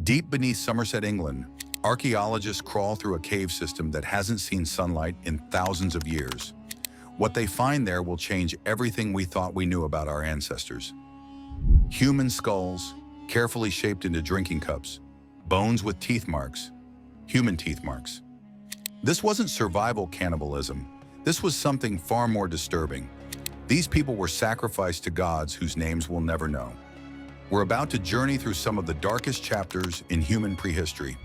Deep beneath Somerset, England, archaeologists crawl through a cave system that hasn't seen sunlight in thousands of years. What they find there will change everything we thought we knew about our ancestors. Human skulls, carefully shaped into drinking cups, bones with teeth marks, human teeth marks. This wasn't survival cannibalism. This was something far more disturbing. These people were sacrificed to gods whose names we'll never know. We're about to journey through some of the darkest chapters in human prehistory.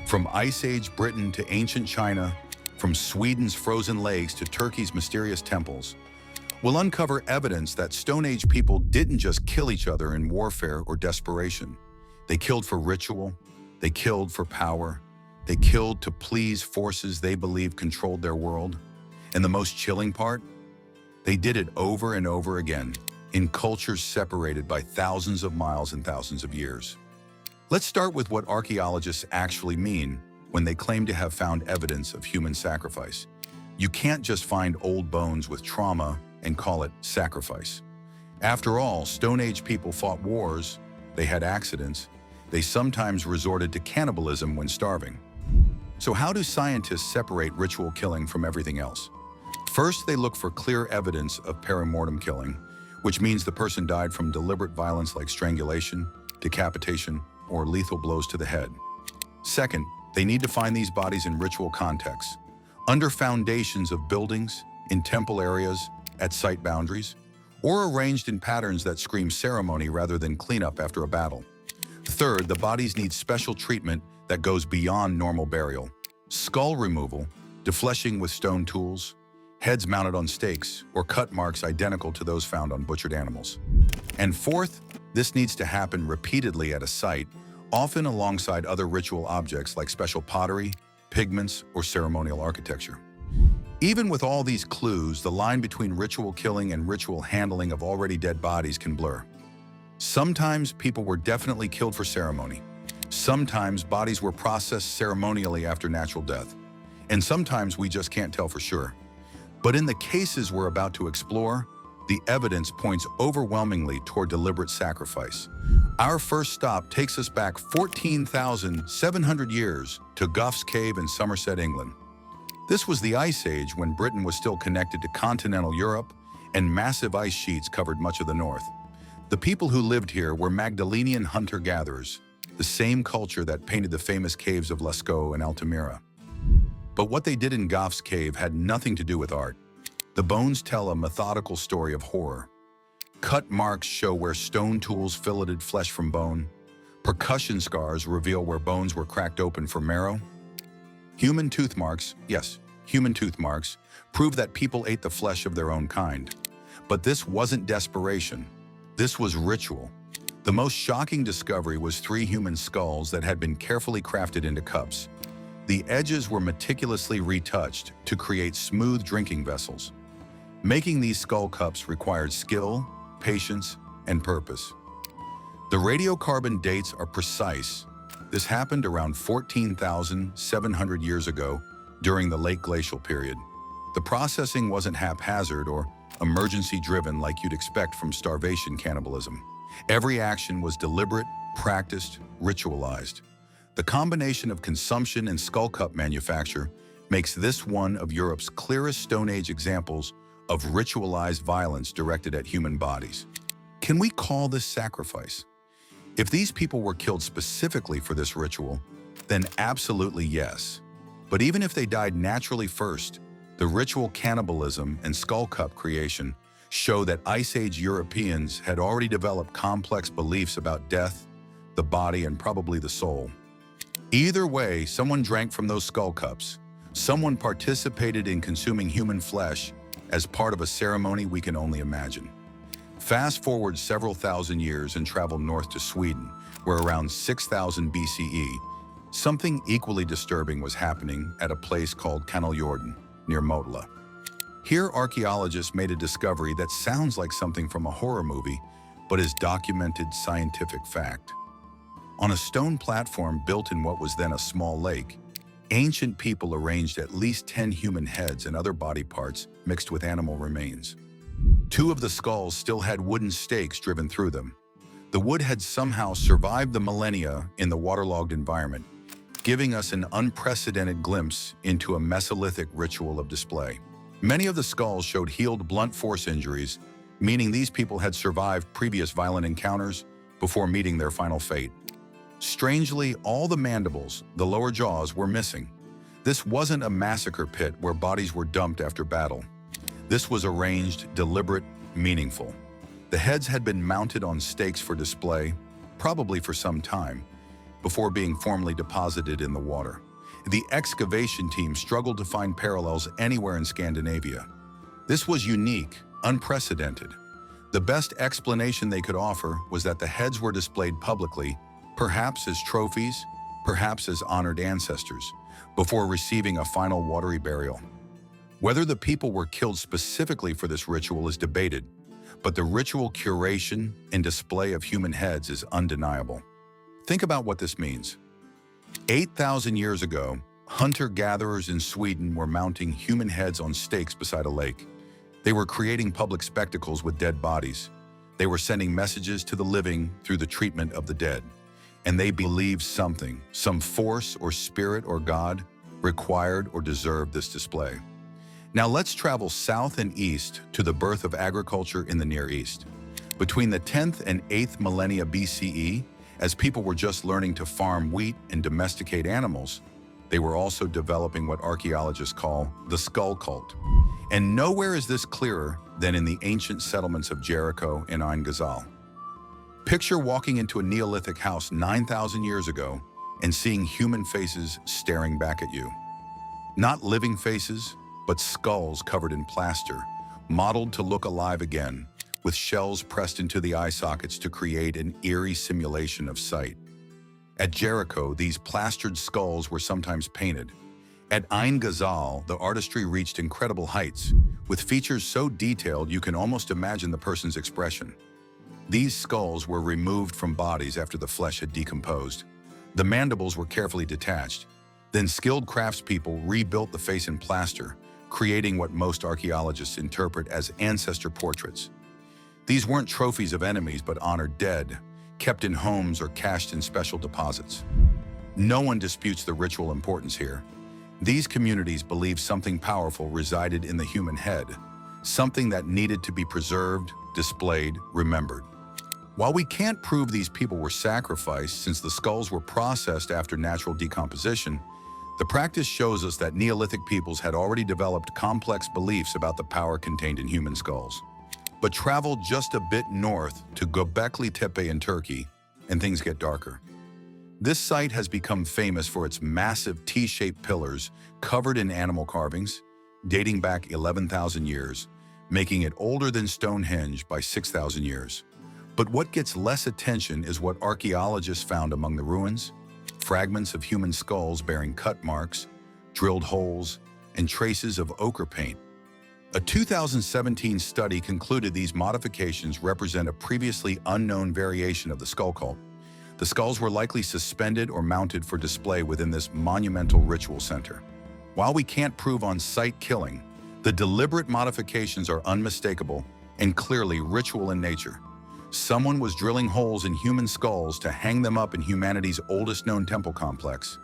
From Ice Age Britain to ancient China, from Sweden's frozen lakes to Turkey's mysterious temples, we'll uncover evidence that Stone Age people didn't just kill each other in warfare or desperation. They killed for ritual, they killed for power, they killed to please forces they believed controlled their world. And the most chilling part? They did it over and over again, in cultures separated by thousands of miles and thousands of years. Let's start with what archaeologists actually mean when they claim to have found evidence of human sacrifice. You can't just find old bones with trauma and call it sacrifice. After all, Stone Age people fought wars, they had accidents, they sometimes resorted to cannibalism when starving. So how do scientists separate ritual killing from everything else? First, they look for clear evidence of perimortem killing, which means the person died from deliberate violence like strangulation, decapitation, or lethal blows to the head. Second, they need to find these bodies in ritual contexts, under foundations of buildings, in temple areas, at site boundaries, or arranged in patterns that scream ceremony rather than cleanup after a battle. Third, the bodies need special treatment that goes beyond normal burial. Skull removal, defleshing with stone tools, heads mounted on stakes, or cut marks identical to those found on butchered animals. And fourth, this needs to happen repeatedly at a site, often alongside other ritual objects like special pottery, pigments, or ceremonial architecture. Even with all these clues, the line between ritual killing and ritual handling of already dead bodies can blur. Sometimes people were definitely killed for ceremony. Sometimes bodies were processed ceremonially after natural death. And sometimes we just can't tell for sure. But in the cases we're about to explore, the evidence points overwhelmingly toward deliberate sacrifice. Our first stop takes us back 14,700 years to Gough's Cave in Somerset, England. This was the Ice Age when Britain was still connected to continental Europe and massive ice sheets covered much of the north. The people who lived here were Magdalenian hunter-gatherers, the same culture that painted the famous caves of Lascaux and Altamira. But what they did in Gough's Cave had nothing to do with art. The bones tell a methodical story of horror. Cut marks show where stone tools filleted flesh from bone. Percussion scars reveal where bones were cracked open for marrow. Human tooth marks, yes, human tooth marks, prove that people ate the flesh of their own kind. But this wasn't desperation. This was ritual. The most shocking discovery was 3 human skulls that had been carefully crafted into cups. The edges were meticulously retouched to create smooth drinking vessels. Making these skull cups required skill, patience, and purpose. The radiocarbon dates are precise. This happened around 14,700 years ago during the late glacial period. The processing wasn't haphazard or emergency-driven like you'd expect from starvation cannibalism. Every action was deliberate, practiced, ritualized. The combination of consumption and skull cup manufacture makes this one of Europe's clearest Stone Age examples of ritualized violence directed at human bodies. Can we call this sacrifice? If these people were killed specifically for this ritual, then absolutely yes. But even if they died naturally first, the ritual cannibalism and skull cup creation show that Ice Age Europeans had already developed complex beliefs about death, the body, and probably the soul. Either way, someone drank from those skull cups. Someone participated in consuming human flesh as part of a ceremony we can only imagine. Fast forward several thousand years and travel north to Sweden, where around 6000 BCE, something equally disturbing was happening at a place called Kanal-Jordan, near Motala. Here, archaeologists made a discovery that sounds like something from a horror movie, but is documented scientific fact. On a stone platform built in what was then a small lake, ancient people arranged at least 10 human heads and other body parts mixed with animal remains. 2 of the skulls still had wooden stakes driven through them. The wood had somehow survived the millennia in the waterlogged environment, giving us an unprecedented glimpse into a Mesolithic ritual of display. Many of the skulls showed healed blunt force injuries, meaning these people had survived previous violent encounters before meeting their final fate. Strangely, all the mandibles, the lower jaws, were missing. This wasn't a massacre pit where bodies were dumped after battle. This was arranged, deliberate, meaningful. The heads had been mounted on stakes for display, probably for some time, before being formally deposited in the water. The excavation team struggled to find parallels anywhere in Scandinavia. This was unique, unprecedented. The best explanation they could offer was that the heads were displayed publicly, perhaps as trophies, perhaps as honored ancestors, before receiving a final watery burial. Whether the people were killed specifically for this ritual is debated, but the ritual curation and display of human heads is undeniable. Think about what this means. 8,000 years ago, hunter-gatherers in Sweden were mounting human heads on stakes beside a lake. They were creating public spectacles with dead bodies. They were sending messages to the living through the treatment of the dead. And they believed something, some force or spirit or God, required or deserved this display. Now let's travel south and east to the birth of agriculture in the Near East. Between the 10th and 8th millennia BCE, as people were just learning to farm wheat and domesticate animals, they were also developing what archaeologists call the skull cult. And nowhere is this clearer than in the ancient settlements of Jericho and Ain Ghazal. Picture walking into a Neolithic house 9,000 years ago and seeing human faces staring back at you. Not living faces, but skulls covered in plaster, modeled to look alive again, with shells pressed into the eye sockets to create an eerie simulation of sight. At Jericho, these plastered skulls were sometimes painted. At Ain Ghazal, the artistry reached incredible heights, with features so detailed you can almost imagine the person's expression. These skulls were removed from bodies after the flesh had decomposed. The mandibles were carefully detached. Then skilled craftspeople rebuilt the face in plaster, creating what most archaeologists interpret as ancestor portraits. These weren't trophies of enemies, but honored dead, kept in homes or cached in special deposits. No one disputes the ritual importance here. These communities believed something powerful resided in the human head, something that needed to be preserved, displayed, remembered. While we can't prove these people were sacrificed since the skulls were processed after natural decomposition, the practice shows us that Neolithic peoples had already developed complex beliefs about the power contained in human skulls. But travel just a bit north to Göbekli Tepe in Turkey, and things get darker. This site has become famous for its massive T-shaped pillars covered in animal carvings, dating back 11,000 years, making it older than Stonehenge by 6,000 years. But what gets less attention is what archaeologists found among the ruins: fragments of human skulls bearing cut marks, drilled holes, and traces of ochre paint. A 2017 study concluded these modifications represent a previously unknown variation of the skull cult. The skulls were likely suspended or mounted for display within this monumental ritual center. While we can't prove on-site killing, the deliberate modifications are unmistakable and clearly ritual in nature. Someone was drilling holes in human skulls to hang them up in humanity's oldest known temple complex.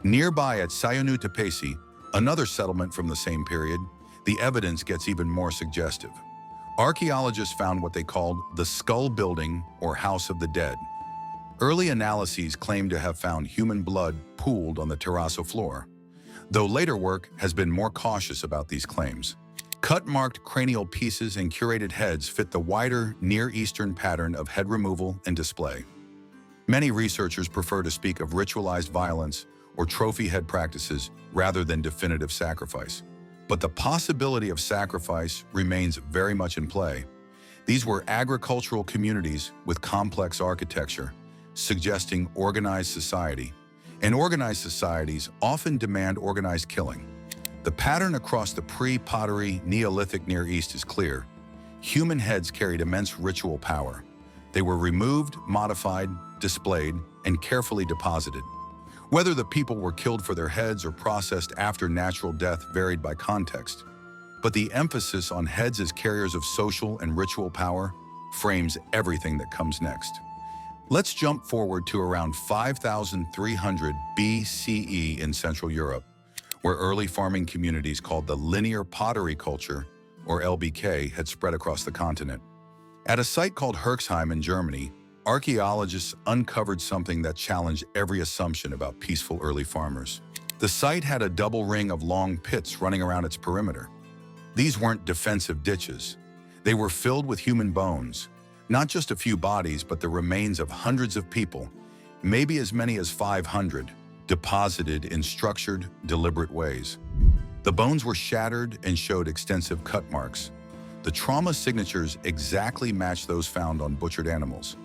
Nearby at Sayonu Tepesi, another settlement from the same period, the evidence gets even more suggestive. Archaeologists found what they called the skull building or house of the dead. Early analyses claim to have found human blood pooled on the terrazzo floor, though later work has been more cautious about these claims. Cut-marked cranial pieces and curated heads fit the wider Near Eastern pattern of head removal and display. Many researchers prefer to speak of ritualized violence or trophy head practices rather than definitive sacrifice. But the possibility of sacrifice remains very much in play. These were agricultural communities with complex architecture, suggesting organized society. And organized societies often demand organized killing. The pattern across the pre-pottery Neolithic Near East is clear. Human heads carried immense ritual power. They were removed, modified, displayed, and carefully deposited. Whether the people were killed for their heads or processed after natural death varied by context. But the emphasis on heads as carriers of social and ritual power frames everything that comes next. Let's jump forward to around 5300 BCE in Central Europe, where early farming communities called the linear pottery culture, or LBK, had spread across the continent. At a site called Herxheim in Germany, archaeologists uncovered something that challenged every assumption about peaceful early farmers. The site had a double ring of long pits running around its perimeter. These weren't defensive ditches. They were filled with human bones, not just a few bodies, but the remains of hundreds of people, maybe as many as 500, deposited in structured, deliberate ways. The bones were shattered and showed extensive cut marks. The trauma signatures exactly matched those found on butchered animals.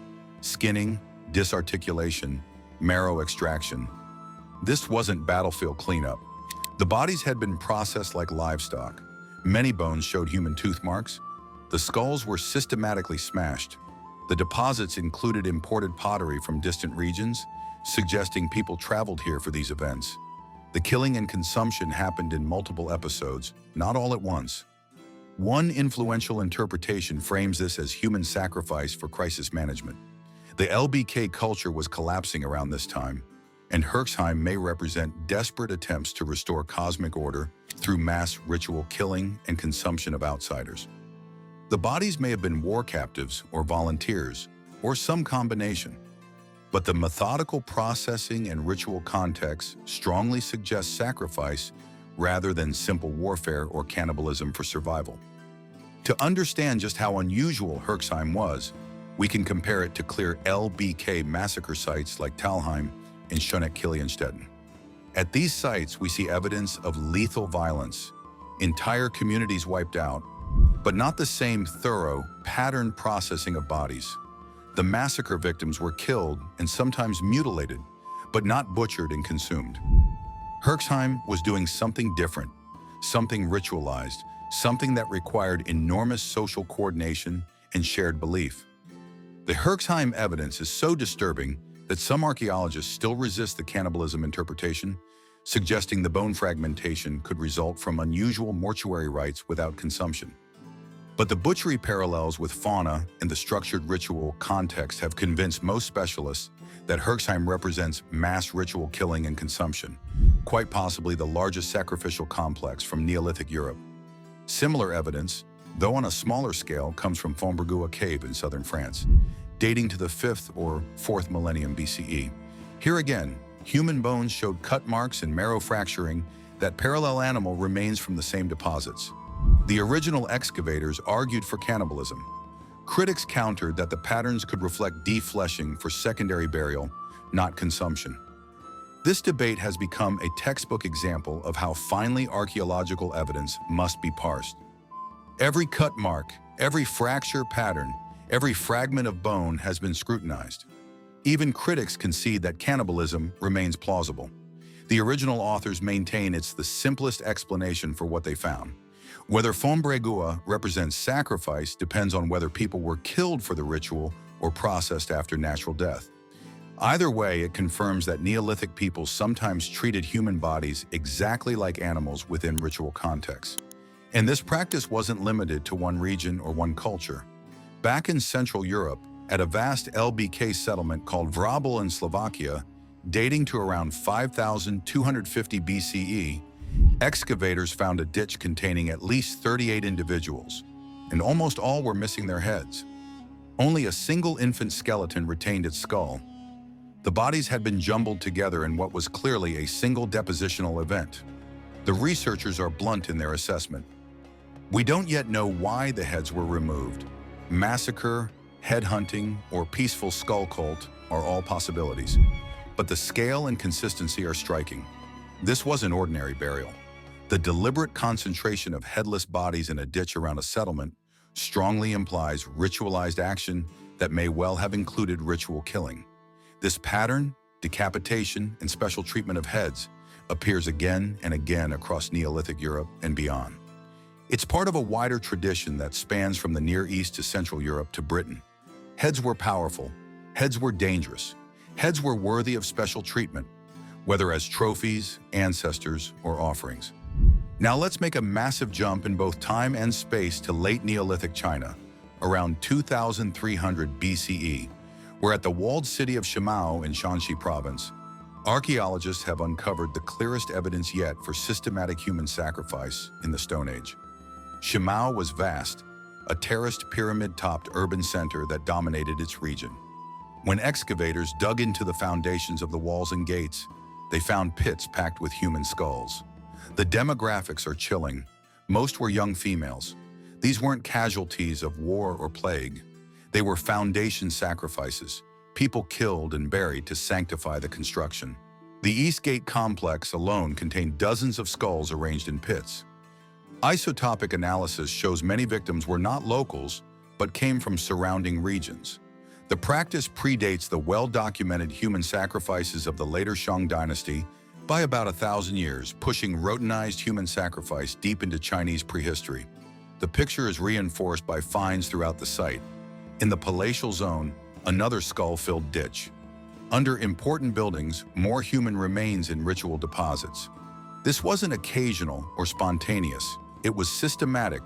Skinning, disarticulation, marrow extraction. This wasn't battlefield cleanup. The bodies had been processed like livestock. Many bones showed human tooth marks. The skulls were systematically smashed. The deposits included imported pottery from distant regions, suggesting people traveled here for these events. The killing and consumption happened in multiple episodes, not all at once. One influential interpretation frames this as human sacrifice for crisis management. The LBK culture was collapsing around this time, and Herxheim may represent desperate attempts to restore cosmic order through mass ritual killing and consumption of outsiders. The bodies may have been war captives or volunteers, or some combination. But the methodical processing and ritual context strongly suggests sacrifice rather than simple warfare or cannibalism for survival. To understand just how unusual Herxheim was, we can compare it to clear LBK massacre sites like Talheim and Schoneck-Kilienstetten. At these sites, we see evidence of lethal violence, entire communities wiped out, but not the same thorough, patterned processing of bodies. The massacre victims were killed and sometimes mutilated, but not butchered and consumed. Herxheim was doing something different, something ritualized, something that required enormous social coordination and shared belief. The Herxheim evidence is so disturbing that some archaeologists still resist the cannibalism interpretation, suggesting the bone fragmentation could result from unusual mortuary rites without consumption. But the butchery parallels with fauna and the structured ritual context have convinced most specialists that Herxheim represents mass ritual killing and consumption, quite possibly the largest sacrificial complex from Neolithic Europe. Similar evidence, though on a smaller scale, comes from Fontbregua cave in southern France, dating to the 5th or 4th millennium BCE. Here again, human bones showed cut marks and marrow fracturing that parallel animal remains from the same deposits. The original excavators argued for cannibalism. Critics countered that the patterns could reflect defleshing for secondary burial, not consumption. This debate has become a textbook example of how finely archaeological evidence must be parsed. Every cut mark, every fracture pattern, every fragment of bone has been scrutinized. Even critics concede that cannibalism remains plausible. The original authors maintain it's the simplest explanation for what they found. Whether Fontbregua represents sacrifice depends on whether people were killed for the ritual or processed after natural death. Either way, it confirms that Neolithic people sometimes treated human bodies exactly like animals within ritual contexts. And this practice wasn't limited to one region or one culture. Back in Central Europe, at a vast LBK settlement called Vrabel in Slovakia, dating to around 5250 BCE, excavators found a ditch containing at least 38 individuals, and almost all were missing their heads. Only a single infant skeleton retained its skull. The bodies had been jumbled together in what was clearly a single depositional event. The researchers are blunt in their assessment. We don't yet know why the heads were removed. Massacre, headhunting, or peaceful skull cult are all possibilities. But the scale and consistency are striking. This wasn't ordinary burial. The deliberate concentration of headless bodies in a ditch around a settlement strongly implies ritualized action that may well have included ritual killing. This pattern, decapitation, and special treatment of heads appears again and again across Neolithic Europe and beyond. It's part of a wider tradition that spans from the Near East to Central Europe to Britain. Heads were powerful. Heads were dangerous. Heads were worthy of special treatment, whether as trophies, ancestors, or offerings. Now let's make a massive jump in both time and space to late Neolithic China, around 2300 BCE, We're at the walled city of Shimao in Shanxi province. Archaeologists have uncovered the clearest evidence yet for systematic human sacrifice in the Stone Age. Shimao was vast, a terraced pyramid-topped urban center that dominated its region. When excavators dug into the foundations of the walls and gates, they found pits packed with human skulls. The demographics are chilling. Most were young females. These weren't casualties of war or plague. They were foundation sacrifices, people killed and buried to sanctify the construction. The East Gate complex alone contained dozens of skulls arranged in pits. Isotopic analysis shows many victims were not locals, but came from surrounding regions. The practice predates the well-documented human sacrifices of the later Shang dynasty by about 1,000 years, pushing routinized human sacrifice deep into Chinese prehistory. The picture is reinforced by finds throughout the site. In the palatial zone, another skull-filled ditch. Under important buildings, more human remains in ritual deposits. This wasn't occasional or spontaneous. It was systematic,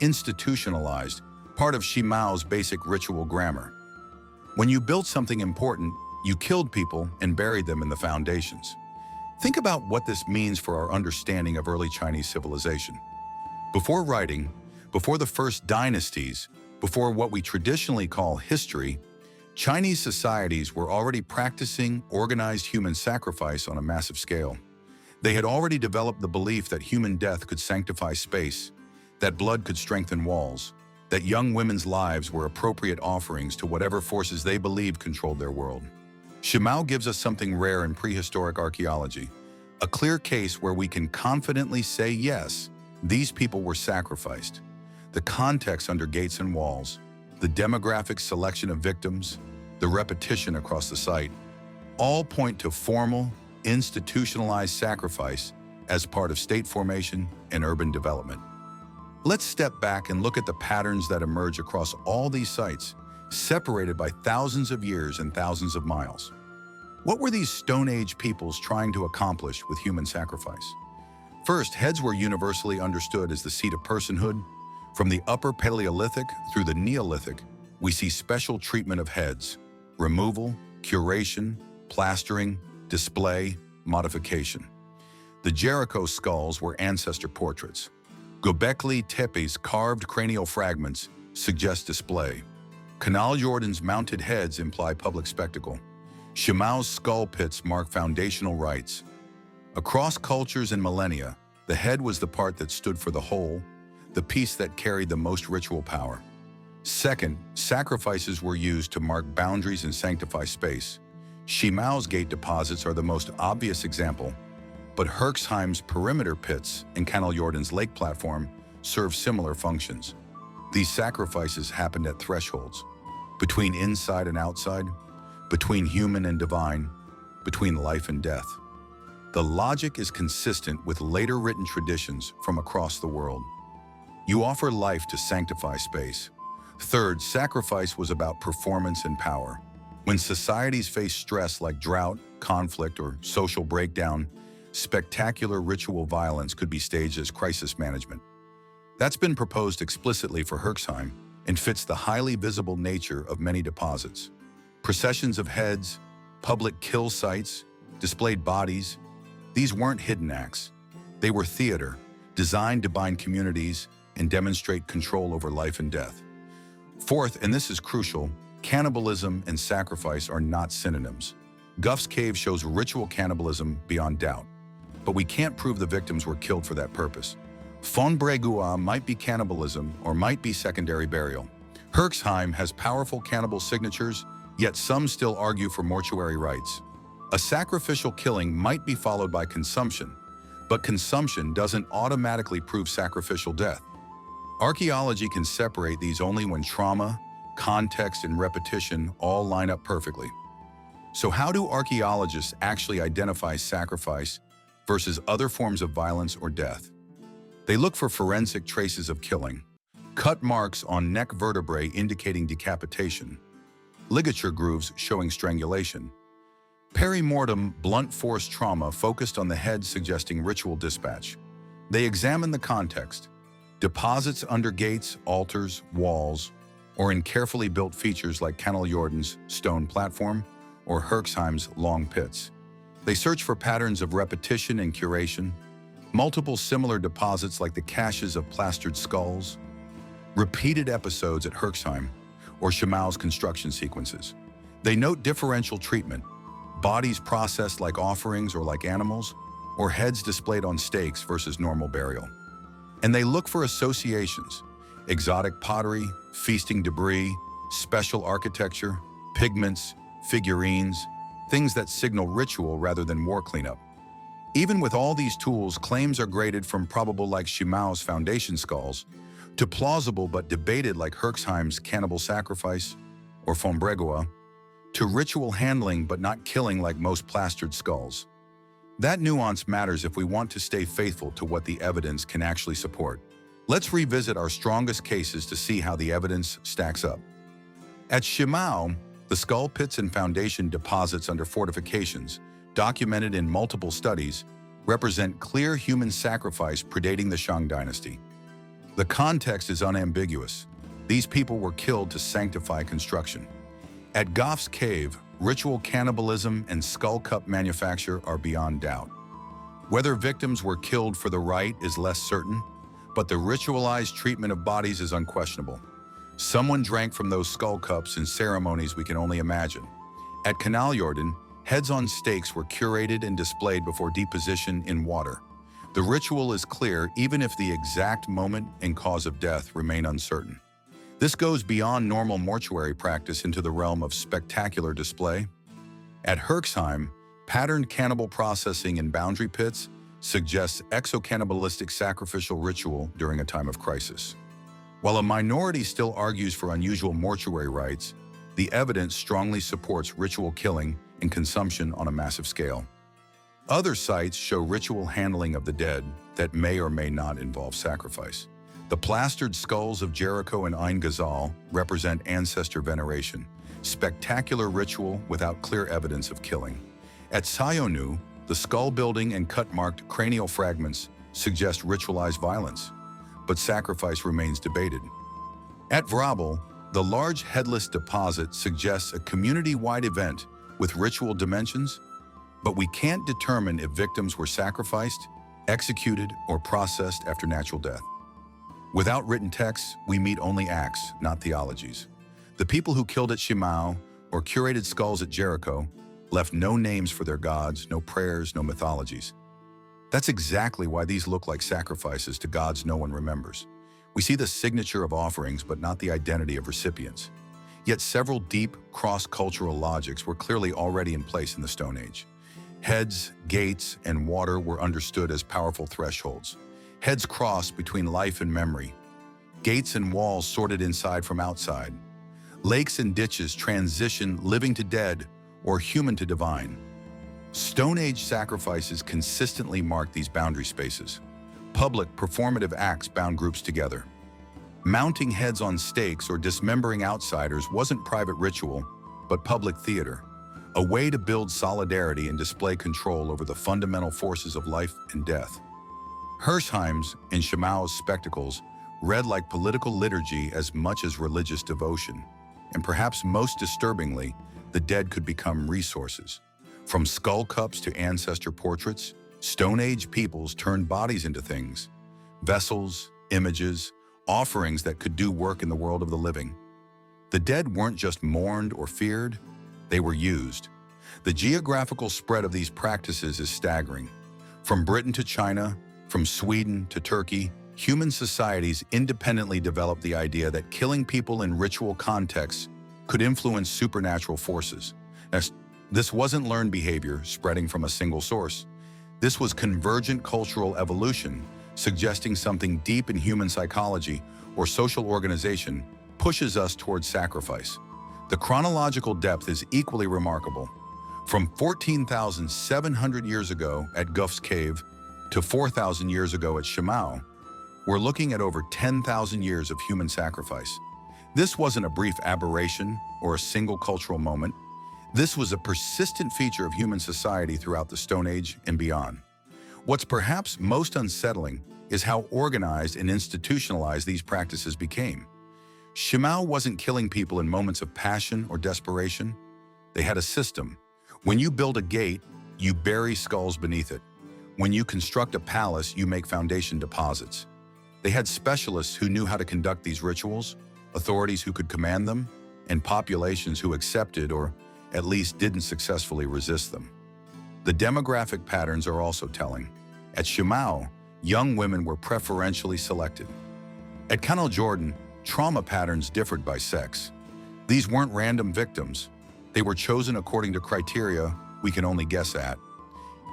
institutionalized, part of Shimao's basic ritual grammar. When you built something important, you killed people and buried them in the foundations. Think about what this means for our understanding of early Chinese civilization. Before writing, before the first dynasties, before what we traditionally call history, Chinese societies were already practicing organized human sacrifice on a massive scale. They had already developed the belief that human death could sanctify space, that blood could strengthen walls, that young women's lives were appropriate offerings to whatever forces they believed controlled their world. Shimao gives us something rare in prehistoric archaeology, a clear case where we can confidently say yes, these people were sacrificed. The context under gates and walls, the demographic selection of victims, the repetition across the site, all point to formal, institutionalized sacrifice as part of state formation and urban development. Let's step back and look at the patterns that emerge across all these sites, separated by thousands of years and thousands of miles. What were these Stone Age peoples trying to accomplish with human sacrifice? First, heads were universally understood as the seat of personhood. From the Upper Paleolithic through the Neolithic, we see special treatment of heads: removal, curation, plastering, display, modification. The Jericho skulls were ancestor portraits. Göbekli Tepe's carved cranial fragments suggest display. Canal Jordan's mounted heads imply public spectacle. Shimao's skull pits mark foundational rites. Across cultures and millennia, the head was the part that stood for the whole, the piece that carried the most ritual power. Second, sacrifices were used to mark boundaries and sanctify space. Shimao's gate deposits are the most obvious example, but Herxheim's perimeter pits and Canal Jordan's lake platform serve similar functions. These sacrifices happened at thresholds, between inside and outside, between human and divine, between life and death. The logic is consistent with later written traditions from across the world. You offer life to sanctify space. Third, sacrifice was about performance and power. When societies face stress like drought, conflict, or social breakdown, spectacular ritual violence could be staged as crisis management. That's been proposed explicitly for Herxheim and fits the highly visible nature of many deposits. Processions of heads, public kill sites, displayed bodies, these weren't hidden acts. They were theater, designed to bind communities and demonstrate control over life and death. Fourth, and this is crucial, cannibalism and sacrifice are not synonyms. Gough's Cave shows ritual cannibalism beyond doubt, but we can't prove the victims were killed for that purpose. Fonbregua might be cannibalism or might be secondary burial. Herxheim has powerful cannibal signatures, yet some still argue for mortuary rites. A sacrificial killing might be followed by consumption, but consumption doesn't automatically prove sacrificial death. Archaeology can separate these only when trauma, context, and repetition all line up perfectly. So how do archaeologists actually identify sacrifice versus other forms of violence or death? They look for forensic traces of killing, cut marks on neck vertebrae indicating decapitation, ligature grooves showing strangulation, perimortem blunt force trauma focused on the head suggesting ritual dispatch. They examine the context, deposits under gates, altars, walls, or in carefully built features like Canal Jordan's stone platform or Herxheim's long pits. They search for patterns of repetition and curation, multiple similar deposits like the caches of plastered skulls, repeated episodes at Herxheim, or Shimau's construction sequences. They note differential treatment, bodies processed like offerings or like animals, or heads displayed on stakes versus normal burial. And they look for associations, exotic pottery, feasting debris, special architecture, pigments, figurines, things that signal ritual rather than war cleanup. Even with all these tools, claims are graded from probable like Shimau's foundation skulls to plausible but debated like Herxheim's cannibal sacrifice or Fombregoa, to ritual handling but not killing like most plastered skulls. That nuance matters if we want to stay faithful to what the evidence can actually support. Let's revisit our strongest cases to see how the evidence stacks up. At Shimau, the skull pits and foundation deposits under fortifications, documented in multiple studies, represent clear human sacrifice predating the Shang dynasty. The context is unambiguous. These people were killed to sanctify construction. At Goff's cave, ritual cannibalism and skull cup manufacture are beyond doubt. Whether victims were killed for the rite is less certain, but the ritualized treatment of bodies is unquestionable. Someone drank from those skull cups in ceremonies we can only imagine. At Canal Jordan, heads on stakes were curated and displayed before deposition in water. The ritual is clear even if the exact moment and cause of death remain uncertain. This goes beyond normal mortuary practice into the realm of spectacular display. At Herxheim, patterned cannibal processing in boundary pits suggests exocannibalistic sacrificial ritual during a time of crisis. While a minority still argues for unusual mortuary rites, the evidence strongly supports ritual killing and consumption on a massive scale. Other sites show ritual handling of the dead that may or may not involve sacrifice. The plastered skulls of Jericho and Ein Ghazal represent ancestor veneration, spectacular ritual without clear evidence of killing. At Sayonu, the skull building and cut-marked cranial fragments suggest ritualized violence, but sacrifice remains debated. At Vrabel, the large headless deposit suggests a community-wide event with ritual dimensions, but we can't determine if victims were sacrificed, executed, or processed after natural death. Without written texts, we meet only acts, not theologies. The people who killed at Shimau or curated skulls at Jericho left no names for their gods, no prayers, no mythologies. That's exactly why these look like sacrifices to gods no one remembers. We see the signature of offerings, but not the identity of recipients. Yet several deep, cross-cultural logics were clearly already in place in the Stone Age. Heads, gates, and water were understood as powerful thresholds. Heads crossed between life and memory. Gates and walls sorted inside from outside. Lakes and ditches transition living to dead or human to divine. Stone Age sacrifices consistently marked these boundary spaces. Public, performative acts bound groups together. Mounting heads on stakes or dismembering outsiders wasn't private ritual, but public theater, a way to build solidarity and display control over the fundamental forces of life and death. Herxheim's and Shimau's spectacles read like political liturgy as much as religious devotion, and perhaps most disturbingly, the dead could become resources. From skull cups to ancestor portraits, Stone Age peoples turned bodies into things, vessels, images, offerings that could do work in the world of the living. The dead weren't just mourned or feared, they were used. The geographical spread of these practices is staggering. From Britain to China, from Sweden to Turkey, human societies independently developed the idea that killing people in ritual contexts could influence supernatural forces. Now, this wasn't learned behavior spreading from a single source. This was convergent cultural evolution, suggesting something deep in human psychology or social organization pushes us towards sacrifice. The chronological depth is equally remarkable. From 14,700 years ago at Goff's Cave to 4,000 years ago at Shimau, we're looking at over 10,000 years of human sacrifice. This wasn't a brief aberration or a single cultural moment. This was a persistent feature of human society throughout the Stone Age and beyond. What's perhaps most unsettling is how organized and institutionalized these practices became. Shimao wasn't killing people in moments of passion or desperation. They had a system. When you build a gate, you bury skulls beneath it. When you construct a palace, you make foundation deposits. They had specialists who knew how to conduct these rituals, authorities who could command them, and populations who accepted or at least didn't successfully resist them. The demographic patterns are also telling. At Shimao, young women were preferentially selected. At Canal Jordan, trauma patterns differed by sex. These weren't random victims. They were chosen according to criteria we can only guess at: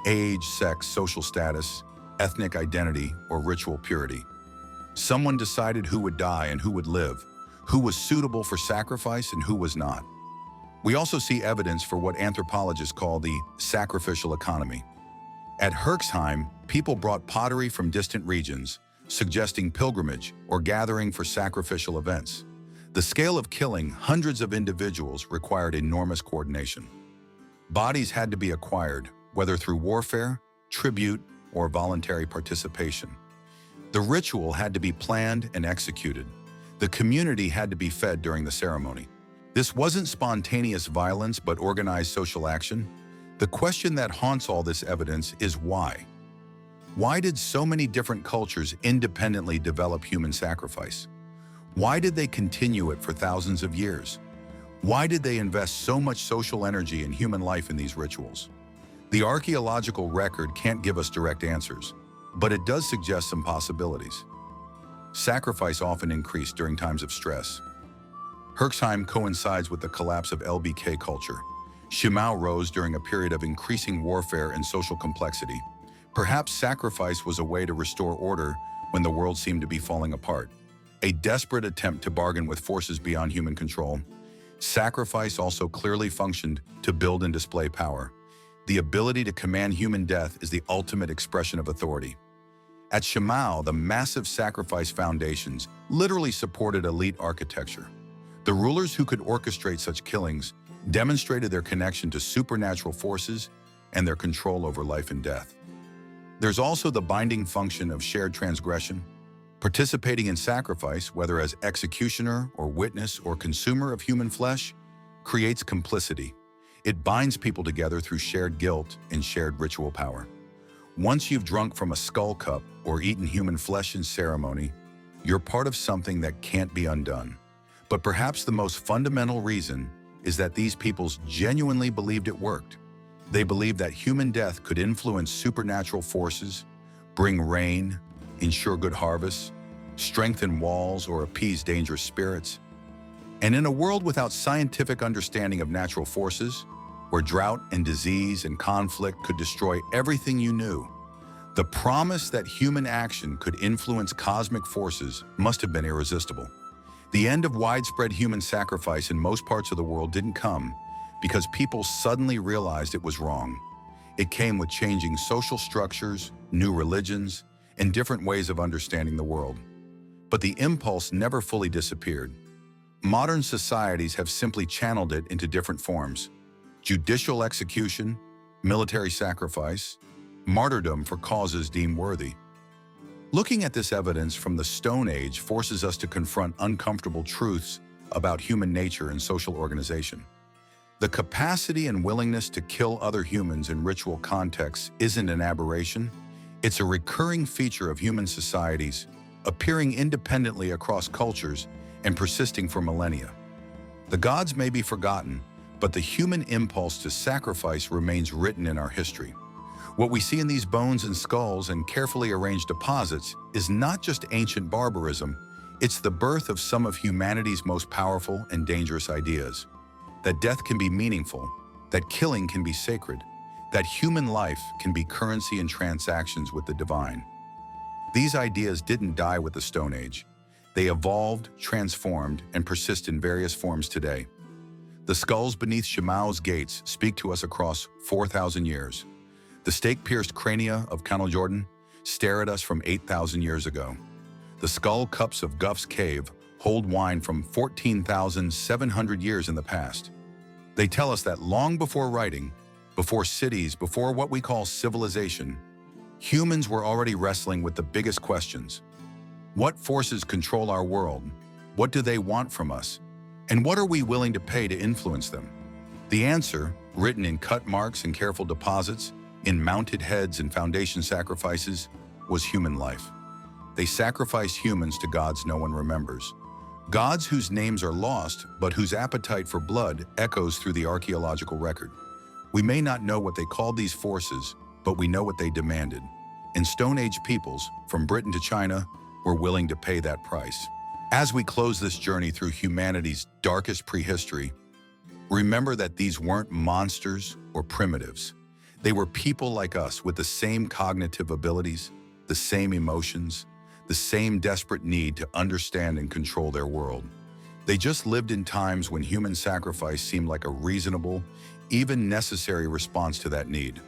age, sex, social status, ethnic identity, or ritual purity. Someone decided who would die and who would live, who was suitable for sacrifice and who was not. We also see evidence for what anthropologists call the sacrificial economy. At Herxheim, people brought pottery from distant regions, suggesting pilgrimage or gathering for sacrificial events. The scale of killing hundreds of individuals required enormous coordination. Bodies had to be acquired, whether through warfare, tribute, or voluntary participation. The ritual had to be planned and executed. The community had to be fed during the ceremony. This wasn't spontaneous violence, but organized social action. The question that haunts all this evidence is why? Why did so many different cultures independently develop human sacrifice? Why did they continue it for thousands of years? Why did they invest so much social energy and human life in these rituals? The archaeological record can't give us direct answers, but it does suggest some possibilities. Sacrifice often increased during times of stress. Herxheim coincides with the collapse of LBK culture. Shimao rose during a period of increasing warfare and social complexity. Perhaps sacrifice was a way to restore order when the world seemed to be falling apart. A desperate attempt to bargain with forces beyond human control. Sacrifice also clearly functioned to build and display power. The ability to command human death is the ultimate expression of authority. At Shimao, the massive sacrifice foundations literally supported elite architecture. The rulers who could orchestrate such killings demonstrated their connection to supernatural forces and their control over life and death. There's also the binding function of shared transgression. Participating in sacrifice, whether as executioner or witness or consumer of human flesh, creates complicity. It binds people together through shared guilt and shared ritual power. Once you've drunk from a skull cup or eaten human flesh in ceremony, you're part of something that can't be undone. But perhaps the most fundamental reason is that these peoples genuinely believed it worked. They believed that human death could influence supernatural forces, bring rain, ensure good harvests, strengthen walls, or appease dangerous spirits. And in a world without scientific understanding of natural forces, where drought and disease and conflict could destroy everything you knew, the promise that human action could influence cosmic forces must have been irresistible. The end of widespread human sacrifice in most parts of the world didn't come because people suddenly realized it was wrong. It came with changing social structures, new religions, and different ways of understanding the world. But the impulse never fully disappeared. Modern societies have simply channeled it into different forms: judicial execution, military sacrifice, martyrdom for causes deemed worthy. Looking at this evidence from the Stone Age forces us to confront uncomfortable truths about human nature and social organization. The capacity and willingness to kill other humans in ritual contexts isn't an aberration. It's a recurring feature of human societies, appearing independently across cultures and persisting for millennia. The gods may be forgotten, but the human impulse to sacrifice remains written in our history. What we see in these bones and skulls and carefully arranged deposits is not just ancient barbarism, it's the birth of some of humanity's most powerful and dangerous ideas. That death can be meaningful, that killing can be sacred, that human life can be currency in transactions with the divine. These ideas didn't die with the Stone Age. They evolved, transformed, and persist in various forms today. The skulls beneath Shimao's gates speak to us across 4,000 years. The stake-pierced crania of Canal Jordan stare at us from 8,000 years ago. The skull cups of Guff's Cave hold wine from 14,700 years in the past. They tell us that long before writing, before cities, before what we call civilization, humans were already wrestling with the biggest questions. What forces control our world? What do they want from us? And what are we willing to pay to influence them? The answer, written in cut marks and careful deposits, in mounted heads and foundation sacrifices, was human life. They sacrificed humans to gods no one remembers. Gods whose names are lost, but whose appetite for blood echoes through the archaeological record. We may not know what they called these forces, but we know what they demanded. And Stone Age peoples, from Britain to China, were willing to pay that price. As we close this journey through humanity's darkest prehistory, remember that these weren't monsters or primitives. They were people like us with the same cognitive abilities, the same emotions, the same desperate need to understand and control their world. They just lived in times when human sacrifice seemed like a reasonable, even necessary response to that need.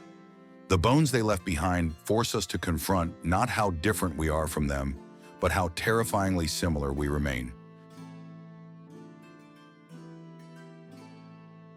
The bones they left behind force us to confront not how different we are from them, but how terrifyingly similar we remain.